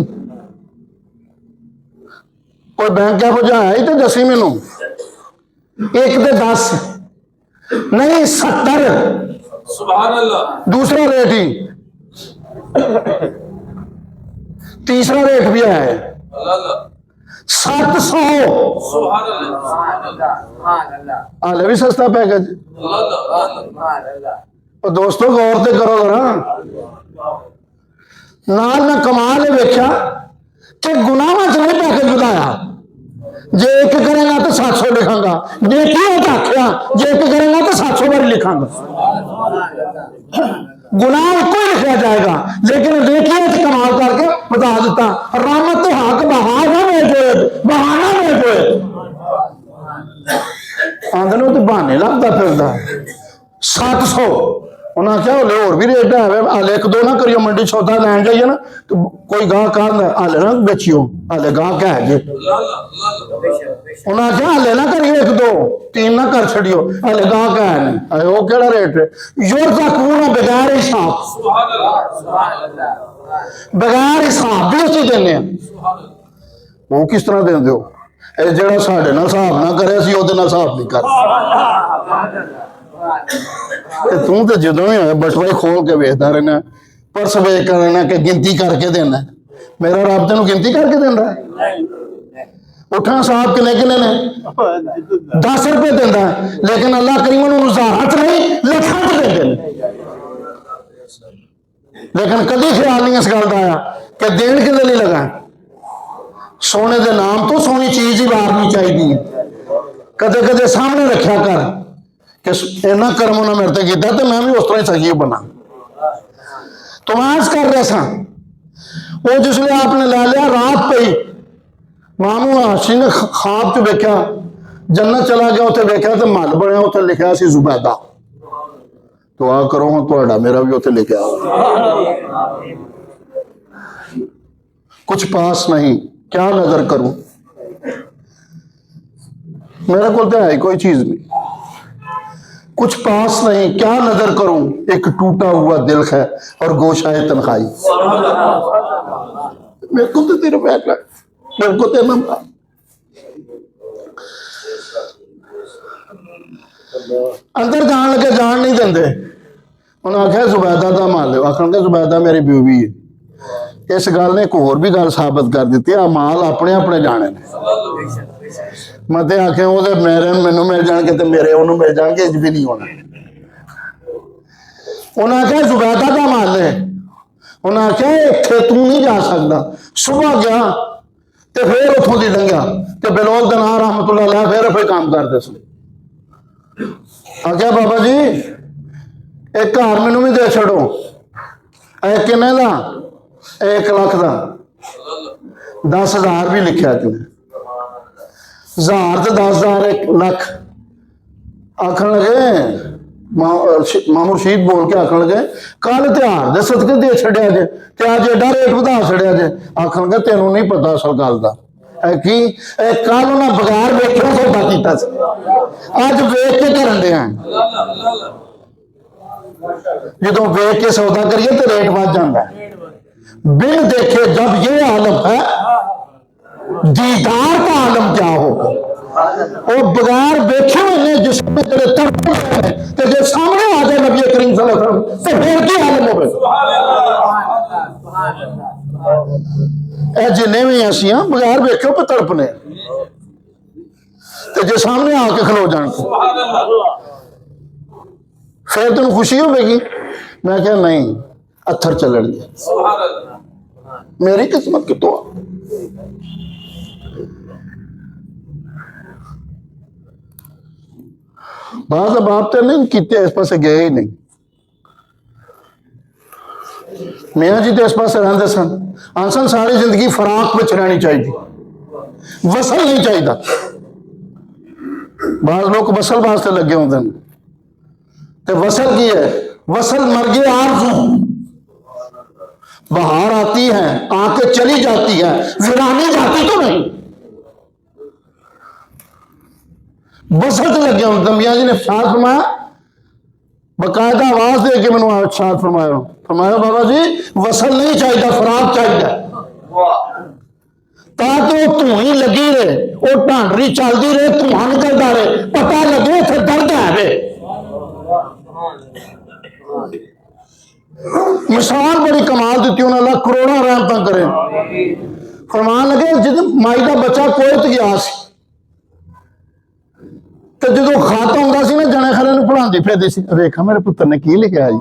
A: कोई बैंक है बुझाया तो दसी मैनू। 1 ते 10 नहीं 70 दूसरा रेट ही, तीसरा रेट भी है 700। हाले भी सस्ता पैकेज। और दोस्तों गौर तो करो जरा, नाल मैं कमाल वेख्या कि गुनाहां च नहीं पैकेज बताया। जे 1 करेगा तो 700 लिखांगा, नेकी तो आख्या जे 1 करेगा तो 700 बार लिखांगा। गुनाह एको ही लिखा जाएगा, लेकिन नेकी कमाल करके बता दिता। रहमत हक बहाना में जोए, बहाना में जोए आंदे तो बहाने लगता फिरदा। 700 उन्हें आख्या हले होर भी रेट है, हाले 1-2 ना करियो, मंडी सौदा लैन जाइए ना तो कोई गाह कह हाले ना बेचियो, हाले गाह है जे। उन्हें आख्या हाले ना करियो 1-2 3 ना कर छड़ियो, हाले गाह है नहीं। वो केड़ा रेट है? योर का कूना बगैर हिसाब, बगैर हिसाब भी उसी देने। वो किस तरह देंदे हो? जो साढ़े नाल हिसाब ना करे असीं ओहदे नाल हिसाब नहीं कर। तू तो जो ही बटवे खोल के वेचता रहना, पर्स वेच कर रहना कि गिनती करके देना। मेरा रब तेन गिनती करके देना है? उठा साहब किने किने ने 10 रुपए देता है, लेकिन अल्लाह करीम हज़ारां च नहीं लखां च देंदे। लेकिन कभी ख्याल नहीं इस गल का आया कि देन कि नहीं लगा। सोने के नाम तो सोनी चीज ही वारनी चाहिए। कदे कदे सामने रखा कर कि इन्ना कर्म उन्हें मेरे से किया तो मैं भी उस तरह ही सही बना। तो मैं अर्ज कर रहा था, वो जिसले आपने लै लिया रात पे ही मामू हाशी ने ख्वाब च वेख्या जन्नत चला गया, उत्थे वेख्या तो मल बनया, उत्थे लिखा सी जुबैदा। दुआ करो हाँ तुहाडा मेरा भी उत्थे लिखा कुछ पास नहीं, क्या नजर करूं, मेरे को तो है कोई चीज नहीं। कुछ पास नहीं, क्या नजर करूं, एक टूटा हुआ दिल है और गोशाए तन्हाई। मेरे को तो तेरा बैठ लग, मेरे को तेरा नाम अंदर जान लगे, जान नहीं देंगे। उन्हें आख्या जुबैदा का मान लो, आखन जुबैदा मेरी बीवी है। इस गल ने एक होर भी गल साबित कर दी, माल अपने अपने जाने ने। मैं तो आख्या वो मेरे मैनू मिल जाएंगे तो मेरे उन्होंने मिल जाएंगे, इंज भी नहीं होना। उन्हें आख्या जुबैदा का मान ले, उन्हें आख्या इत्थे तू नहीं जा सकता। सुबह गया तो फिर उतों की लंघिया तो बिलोल दनार रहमतुल्लाह अलैह फिर कोई काम करते थे। आख्या बाबा जी एक घर मैनू भी दे छड़ो। किन्ने का? 1 लाख का। 10,000 भी लिखा कि 1000 तो 10,000 1 लाख। आखन लगे मामूर शहीद बोल के आखन लगे कल त्योहार दे सदके दे छड़िया जे ते अज एडा रेट वधा छड़िया जे। आखन लगे तेनों नहीं पता असल गल का कि कल उन्हें बगैर वेखे सौदा किया, अज वेख के करन दे हैं। जो वेख के सौदा करिए तो रेट बढ़ जाता है। बिन देखे जब ये आलम है, दीदार का आलम क्या होगा। वो बगैर देखे हुए जिसमें तेरे तड़पे जो सामने आ जाए नबी करीम सल्लल्लाहु अलैहि वसल्लम तो फिर की आलम हो। जिन्हें भी ऐसियां बगैर वेखे पे तड़पने तो जो सामने आके खलो जान फिर तेन खुशी होगी। मैं क्या नहीं, अत्थर चलन मेरी किस्मत कितों। बात बाप तो नहीं किते, इस पास गए ही नहीं। मियाँ जी तो इस पास रहते सन, आसन सारी जिंदगी फराक में रहनी चाहिए, वसल नहीं चाहिए। बाज लोग वसल वास्ते लगे होते हैं तो वसल की है, वसल मर गए आरज़ू। बाहर आती है आके चली जाती है, वीरानी जाती तो नहीं। वसल तो लगे होते। मियाँ जी ने इरशाद फरमाया, बकायदा आवाज दे के मैंने इरशाद फरमाया, फरमाया बाबा जी वसल नहीं चाहिए, फराक चाहिए ताकि वो धुआं लगी रहे, वो ढांडरी चलती रहे, धुआं निकलता रहे, पता लगे थे दर्द है। मिसाल बड़ी कमाल दी उन्हें, अल्लाह करोड़ों रहमत करे। फरमान लगे जिद माई का बच्चा कोयत गया तो जो खाता होंगे ना जने खरे पढ़ाती फिरती सी, वेखा मेरे पुत्र ने की लिखा जी,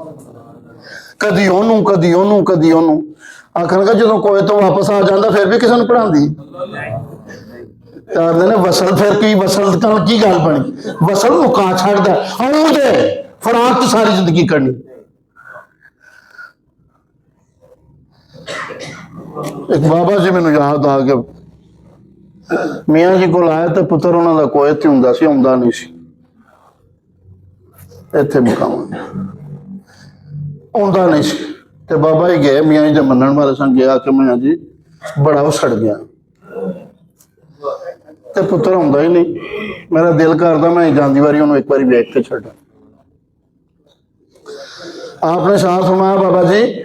A: कदी ओनू कदी ओनू कदी ओनू। आखन का जो कोई तो वापस आ जाता फिर भी किसी ने पढ़ाती। ने वसल फिर की वसल की गल बनी, वसल मुका छड़ता फराक तो सारी जिंदगी करनी। एक बाबा जी मैनू याद आ गया, मियाँ जी को आया तो पुत्र उन्होंने कोयत होंदा सी, आउंदा नहीं सी, इत्थे मुकावा आउंदा नहीं सी। ते बाबा जी गए, मियाँ जी मनण वाले सन, गया कि मियाँ जी बड़ा उसड़ गया ते पुत्र आउंदा ही नहीं। मेरा दिल करदा मैं जांदी वारी उन्होंने एक बारी वेख के छड्डा। आपने साथ फरमाया बाबा जी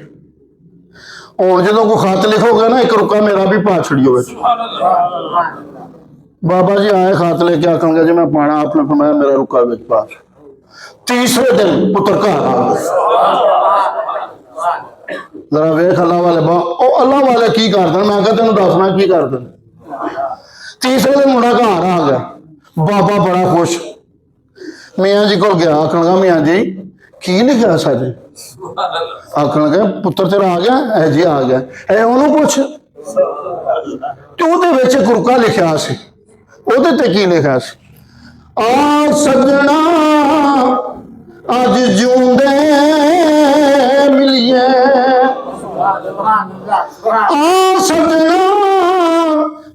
A: हुण जो कोई खत लिखोगे ना एक रुका मेरा भी पा छड़ियो। बाबा जी आए खत लेके, आखन जी मैं पाना। आपने फरमाया मेरा रुका विच पा। तीसरे दिन पुत्र घर आ गया। जरा वेख अल्लाह वाले अल्लाह वाले की करते, मैं क्या तेन दसना की करते। तीसरे दिन मुंडा घर आ गया, बाबा बड़ा खुश। मियाँ जी को गया, आखन लगा मियाँ जी की लिखा साजे। आखन लगे पुत्र तेरा आ गया है जी, आ गया है ओनू पुछ। तो एक रुका लिखा सी, ओदे ते की लिखा सी, आ सजना अज जूंदे मिलिए, आ सजना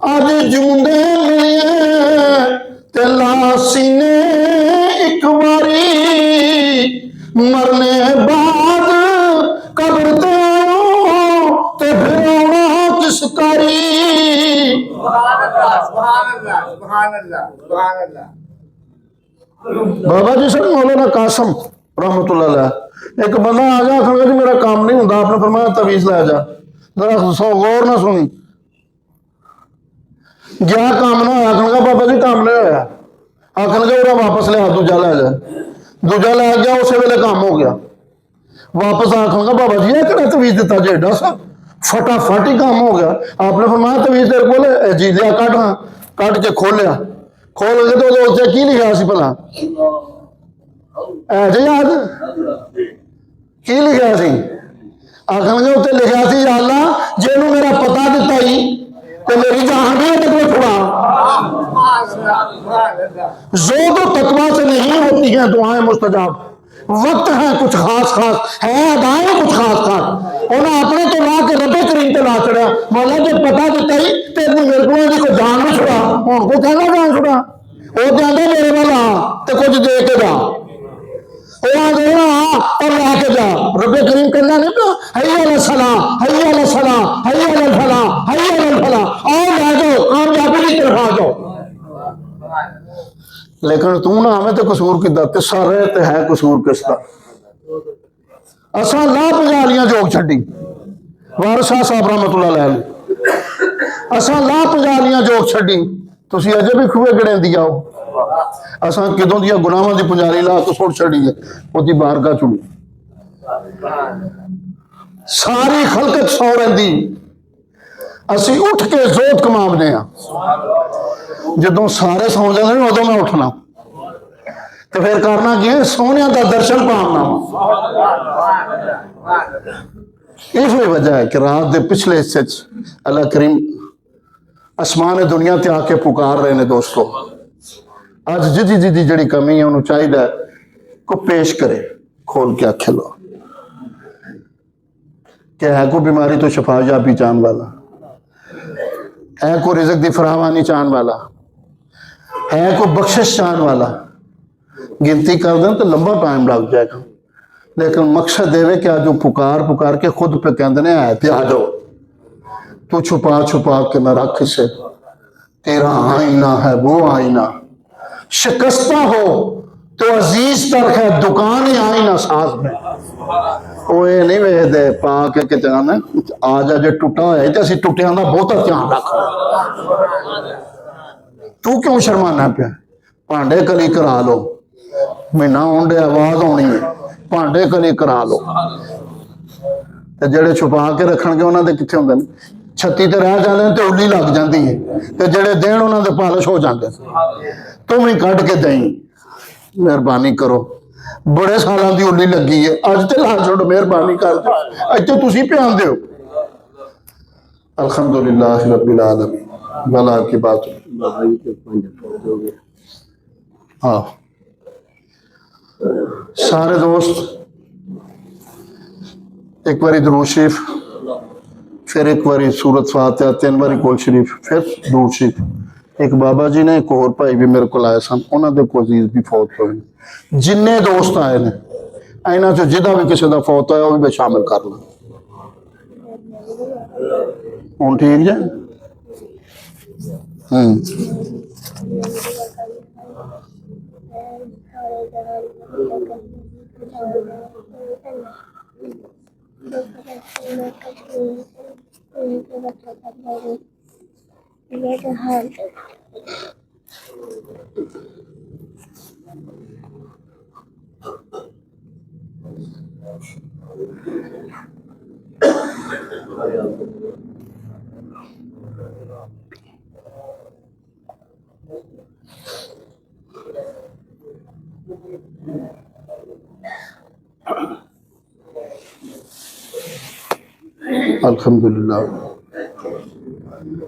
A: अज जूंदे मिलिए ते लासी ने एक बारी मरने बाद कब्र ते फिर आना किस कारी। बाबा जी सर मौलाना कासम रहमतुल्लाह अलैह एक बंदा आ गया आखन जी मेरा काम नहीं होता आपने फरमाया तवीज लै जा जरा सौ गौर ना सुनी गया काम ना होया आखन बाबा जी काम नहीं होया आखन उरा वापस लिया दूजा लै जा दूजा लै गया उस वेले काम हो गया वापस आखन बाबा जी कि तवीज दिता जे एडा सा फटाफट ही काम हो गया आपने फरमाया तवीज तेरे को जी लिया कट हाँ कट के खोलिया खोल के तो उससे की लिखा सी भला ऐसे याद की लिखा सी आखन उत्ते लिखा सी या अल्लाह जेनू मेरा पता दिता ही तो मेरी जान भी तकवा छुड़ा जो तो तकवा से नहीं होती है दुआएं मुस्तजाब वक्त है कुछ खास खास है अदाएं कुछ खास खास उन्हें अपने तो ला के रब्बे करीम ते ला चढ़िया मौला जो पता दिता ही तेरे मेरे को कोई जान नहीं छुड़ा हूं को कहना जान छुड़ा वो कहता मेरे वाल आ तो कुछ दे के जा देना और लाके जा रब्बे करीम कहना नहीं पा हई अल सला हई अल सला हई अल फला हई अल फला और ला जाओ कामयाबी की तरफ आ जाओ लेकिन तू ना हमें तो कसूर किदा ते सारे ते है कसूर किसदा असा ला पंजालियां जोग छड्डी वारिस शाह साहब रहमतुल्लाह अलैह असा ला पंजालियां जोग छड्डी तुसी अजे भी खूहे गड़ेंदी आओ असा किदों दियां गुनाहां दी पंजाली ला के सुट छड़ी है ओदी बारगाह चुनी सारी खलकत सौ रहिंदी असी उठ के जोत कमावने आ जदों सारे सौ जाते हैं उदों मैं उठना तो फिर करना की है सोने का दर्शन पाना इस वजह है कि रात के पिछले हिस्से अल्लाह करीम आसमान दुनिया ते आके पुकार रहे हैं दोस्तों अज जिदी जिदी जड़ी कमी है उन्होंने चाहिए को पेश करे खोल के आखे लो क्या है कोई बीमारी तो शफा याबी चाहने वाला है कोई रिज़्क़ दी फरावानी चाहने वाला है कोई बख्शिश चाहने वाला गिनती कर दें तो लंबा टाइम लग जाएगा लेकिन मकसद देवे कि आज पुकार पुकार के खुद पे कहते हैं है आ जाओ तू छुपा छुपा के न रख से तेरा आईना है वो आईना शिकस्ता हो तो अजीज तक है दुकान ही आईना साज में वो ये नहीं वेखते पा के जाना आ जा जो टुटा है तो असं टुटिया का बहुता ध्यान रख तू क्यों शर्माना पे भांडे कली करा लो महीना आउंडे आवाज आनी है भांडे कली करा लो ते जेड़े छुपा के रखणगे उन्होंने कितने होंगे छत्ती ते रह जाते तो उल्ली लग जाती है ते जेड़े देण उन्होंने पालिश हो जाते तुम ही कढ़ के दई मेहरबानी करो बड़े सालों की उल्ली लगी है अज तो ला छोड़ मेहरबानी कर दो इतने तुसी प्यान दो अल्हम्दुलिल्लाह रब्बिल आलमीन भला की बात हाँ सारे दोस्त एक बारी दुरूद शरीफ फिर एक बारी सूरत फातिहा 3 बारी कुल शरीफ फिर दुरूद शरीफ एक बाबा जी ने एक और भाई भी मेरे को आए सन उन्होंने को अजीज भी फौत होए जिन्ने दोस्त आए ने इन्हों चो जिदा भी किसी का फौत होया वो भी शामिल कर लो हूँ ठीक है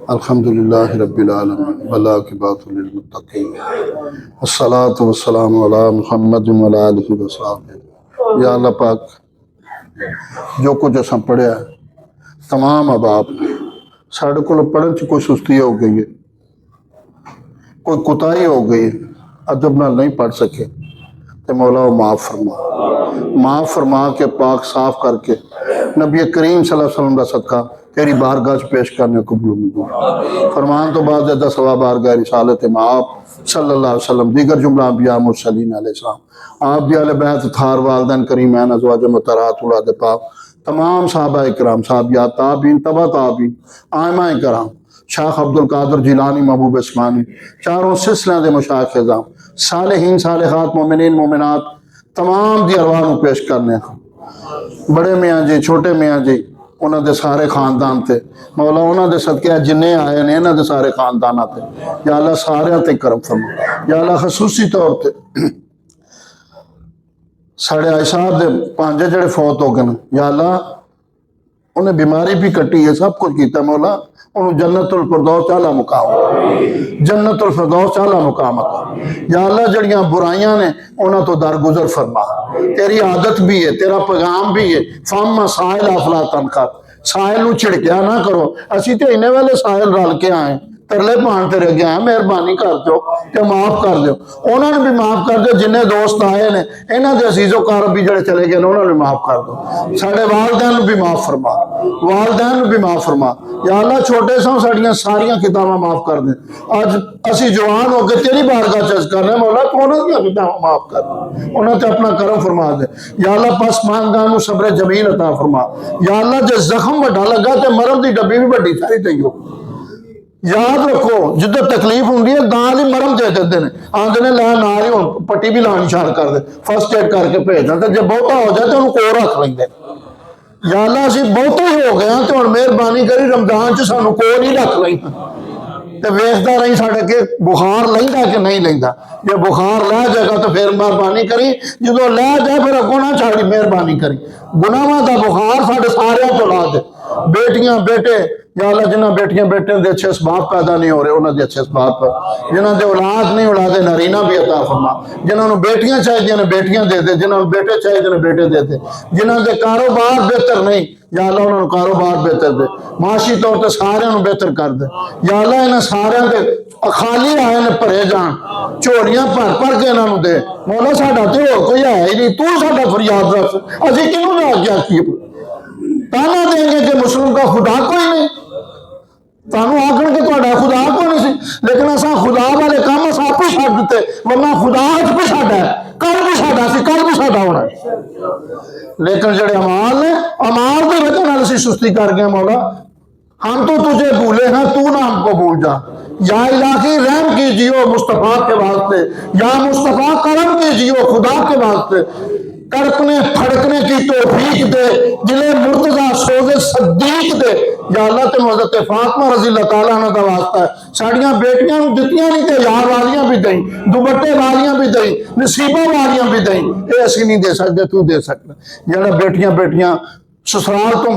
A: अल्हम्दुलिल्लाह रब्बिल आलमीन वला आक़िबतु लिल मुत्तक़ीन अस्सलातु वस्सलामु अला मुहम्मद व अला आलिहि व सहाबिहि। या अल्लाह पाक जो कुछ असां पढ़िया तमाम अबाब साढ़े को पढ़न च कोई सुस्ती हो गई है कोई कुताही हो गई है अदब नाल नहीं पढ़ सके तो मौला माफ़ फरमा के पाक साफ करके नबी करीम सल्लल्लाहु अलैहि वसल्लम का सदका तेरी बारगाह च पेश करने कबूल मंजूर फरमान। तो बाद 10वां बारगाह रिसालत माप सल्लल्लाहु अलैहि वसल्लम दीगर जुमला अंबिया मुरसलीन अलैहिस्सलाम आप दी अहले बैत थार वालिदैन करीमैन अज़वाज मुतहरात औलाद पाक तमाम साहबा इकराम साहबियात ताबीन तबा ताबीन आइमा इकराम शाख अब्दुल कादिर जिलानी महबूब उस्मानी चारों सिलसिलों के मुशाइख इज़ाम सालिहीन सालिहात मोमिनीन मोमिनात तमाम दी अरवाह नूं पेश करने बड़े मियाँ जी छोटे मियाँ जी उन्होंने सारे खानदान थे मौला उन्होंने सदके जिन्ने आए ने इन्होंने सारे खानदान थे या अल्लाह सारे ते करम फरमा या अल्लाह खसूसी तौर पर साढ़े आई साहब के भांजे जड़े फौत हो गए या अल्लाह उन्हें बीमारी भी कटी है सब कुछ किया मौला उन्होंने जन्नतुल फिरदौस आला मुकाम जन्नतुल फिरदौस आला मुकाम या अल्लाह जड़ियां बुराइयां ने उन्होंने तो दरगुजर फरमा तेरी आदत भी है तेरा पैगाम भी है फम साहिल अफला तनखा साहिल नूं छिड़किया ना करो असी तो इन्ने वाले साहिल रल के आए तरले पान तेरे अगे आए मेहरबानी कर दो ते माफ कर दो उन्होंने भी माफ कर दो जिन्ने दोस्त आए ने इन्हों के अजीजो कार भी जड़े चले गए उन्होंने भी माफ कर दो साढ़े वालदैन भी माफ फरमा वालदैन भी माफ फरमा या अल्लाह छोटे सौ साड़ियां सारियां किताबां माफ कर दे अज असी जवान हो के तेरी बारगाह च करने मौला तू उन्होंने किताबां माफ कर दे उन्होंने ते अपना करम फरमा दे या अल्लाह पसमानदां नूं सब्र जमील अता फरमा या अल्लाह जे जख्म वड्डा लगा ते मरम दी डब्बी भी वड्डी सारी दईओ याद रखो जिद्दर तकलीफ होंगी है नाल ही मरम दे देते हैं आंदे ने लै नाल ही हुण पट्टी भी लानी शार कर दे फर्स्ट एड करके भेज दें जो बहुता हो जाए तो उन्होंने कोल रख लेंगे या अल्लाह असीं बहुते ही हो गए तो हुण मेहरबानी करी रमजान च सानू कोल ही रख लई ते वेखदा रही साडे के बुखार लैंदा कि नहीं लैंदा जे बुखार लै जाएगा तो फिर मेहरबानी करी जो लै जाए फिर अगों ना छाड़ी मेहरबानी करी गुनाहां दा बुखार साडे सारियां तो ला दे बेटियां बेटे या अल्लाह जिन्होंने बेटियां बेटियों के अच्छे सबाब पैदा नहीं हो रहे उन्होंने अच्छे सबाब पर जिन्होंने औलाद नहीं औलादे नारीना भी अता फरमा जिन्होंने बेटियां चाहिए ने बेटियां दे दे जिन्होंने बेटे चाहिए ने बेटे दे दे जिन्होंने कारोबार बेहतर नहीं या अल्लाह उन्होंने कारोबार बेहतर दे माशी तौर पर सारे बेहतर कर दे या अल्लाह इन्होंने सारे के खाली आए ने भरे जान झोलियां भर भर के इन्होंने दे मौला साडा तो होर कोई है ही नहीं तू साडा फरियाद रख असीं किहनूं आख्या की ताना देंगे कि मुस्लिम का खुदा कोई नहीं सानू आखण के तुहाडा खुदा कोई नहीं सी लेकिन असां खुदा वाले काम अस आप ही छड्ड दिते वरना खुदा अज भी साडा है कल भी साडा सी कल भी साडा होना लेकिन जेड़े अमाल ने अमाल की वजह नाल असीं सुस्ती कर गए मौला हम तो तुझे भूले हैं तू ना हमको भूल जा या इलाही रहम कीजिए मुस्तफा के वास्ते या मुस्तफा करम कीजिए खुदा के वास्ते तड़पने फड़कने की तौफीक दे जिले मुर्तजा सोजे सदीक दे या अल्लाह ते हज़रत फातिमा रज़ी अल्लाह तआला अन्हा दा वास्ता है साड़ियां बेटियां नूं दित्तियां नहीं ते यार वालियां भी दई दुपट्टे वालियां भी दई नसीबा वालियां भी दई ये असीं नहीं दे सकते तू दे सकदा जेड़ा बेटियां बेटियां ससुराल तो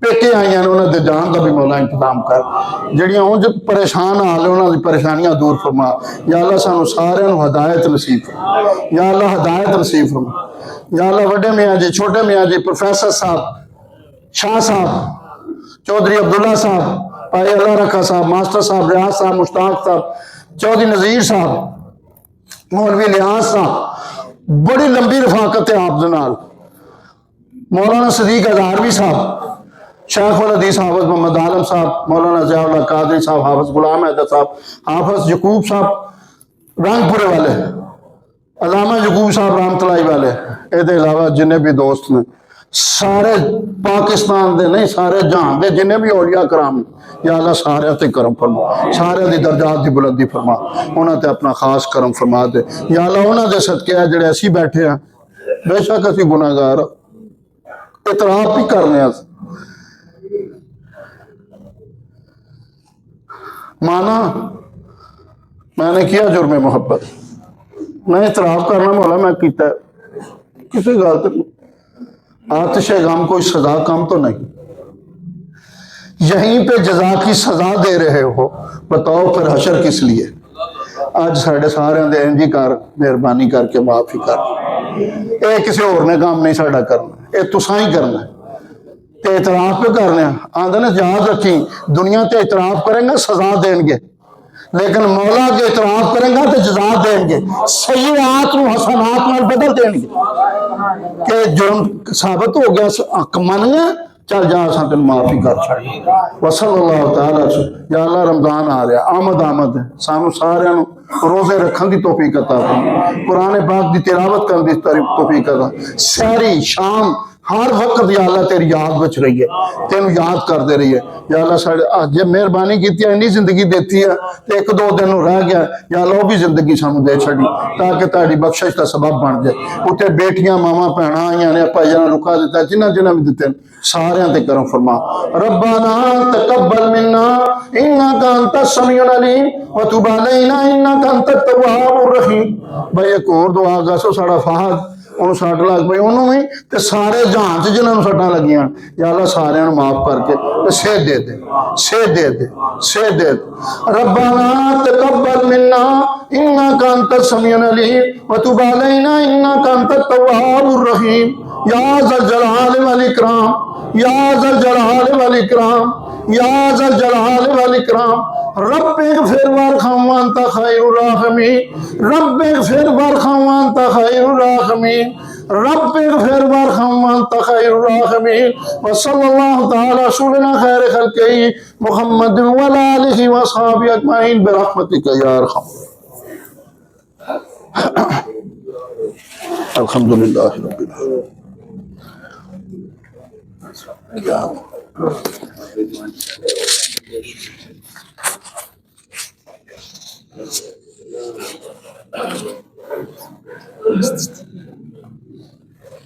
A: पेके आईयां ने उन्होंने जान का भी मौला इंतजाम कर जड़ियां उंज परेशान हाल उन्होंने परेशानियां दूर फरमा या अल्लाह सानू सारियां नूं हदायत नसीब फरमा या अल्लाह हदायत नसीब फरमा या अल्लाह वड्डे मियाँ जी छोटे मियाँ जी प्रोफेसर साहब शाह साहब चौधरी अब्दुल्ला साहब भाई अल्लाह रखा साहब मास्टर साहब रियाज साहब मुश्ताक साहब चौधरी नज़ीर साहब मौलवी लिहाज साहब बड़ी लंबी रफाकत है आप दे नाल मौलाना सदीक अज़हरवी साहब शेख उल हदीस हाफिज मोहम्मद आलम साहब मौलाना ज़ियाउल्लाह कादरी साहब हाफिज गुलाम हैदर साहब हाफिज यकूब साहब रंगपुरे वाले अल्लामा यकूब साहब रहमतुल्लाह वाले ਇਹਦੇ अलावा जिन्हें भी दोस्त ने सारे पाकिस्तान दे नहीं सारे जहान दे जिन्हें भी औलिया कराम या अल्लाह सारे ते करम फरमा सारे दी दर्जात दी बुलंदी फरमा उन्हां ते अपना खास करम फरमा दे या अल्लाह उन्हां दे सदके जेड़े असी बैठे हैं बेशक असी गुनाहगार इतराफ भी करने माना मैंने किया जुर्म मोहब्बत मैं इतराफ करना मौला मैं किया किसी गल तक आतिश गम कोई सजा कम तो नहीं यहीं पे जजा की सजा दे रहे हो बताओ फिर हशर किस लिए अज साढ़े सारे दे इंजी कर मेहरबानी करके माफी कर ये किसी होर ने काम नहीं साडा करना ये तुसां ही करना ते इतराफ पे करने आंदे ने याद रखी दुनिया ते इतराफ करेंगे सजा देंगे लेकिन मौला के इतराफ करेंगे तो जजा देंगे सय्यिआत नूं हसनात नाल बदल देंगे कि जुर्म साबित हो गया हक मन गया चल जा असां तेन माफ़ी कर छड़ वसल्लल्लाहु ताला या अल्लाह रमजान आ रहा आमद है सानू सारिਆਂ ਨੂੰ रोजे रखने की तौफीक अता फरमा कुरान पाक की तिलावत करने की तौफीक अता सारी शाम हर वक्त या अल्लाह तेरी याद बच रही है तेन याद करते रही है या अल्लाह साढ़े अज मेहरबानी की इन्नी जिंदगी देती है तो एक दो दिन रह गया या अल्लाह वो भी जिंदगी सानू दे छड़ी ताकि ताड़ी बख्शिश का सबब बन जाए उत्ते बेटियां मावां भैन आईयां ने भाईयां रुका दिता जिन्हें जिन्हें भी दिते सारियां ते करम फरमा रब्बाना तकब्बल मिन्ना इन्नका अंतस समीउल अलीम व तुब अलैना इन्नका अंतत तव्वाबुर रहीम। भाई एक और दुआ गसो साड़ा फाहद ਉਹਨੂੰ ਸੱਟ ਲੱਗ ਪਈ ਉਹਨੂੰ ਵੀ ਤੇ ਸਾਰੇ ਜਹਾਨ ਚ ਜਿਨ੍ਹਾਂ ਨੂੰ ਸੱਟਾਂ ਲੱਗੀਆਂ या अल्लाह सारिਆਂ ਨੂੰ माफ करके ਤੇ सेहत दे दे सेहत दे दे सेहत दे रब्बाना तकब्बल मिन्ना इन्नका अंतस समीउल अलीम व तुब अलैना इन्नका अंतत तव्वाबुर रहीम या ज़ल जलाल वल इकराम या ज़ल जलाल वल इकराम या ज़ल जलाल वल इकराम रब्बिग़फिर वरहम व अंत खैरुर राहिमीन रब्बिग़फिर वरहम व अंत खैरुर राहिमीन रब्बिग़फिर वरहम व अंत खैरुर राहिमीन व सल्लल्लाहु तआला सुन्ना खैर खल्क़ी मुहम्मद व आलिहि व अस्हाबिहि अजमईन बिरहमतिका या अरहम। अल्हम्दुलिल्लाह रब्बिल आलमीन।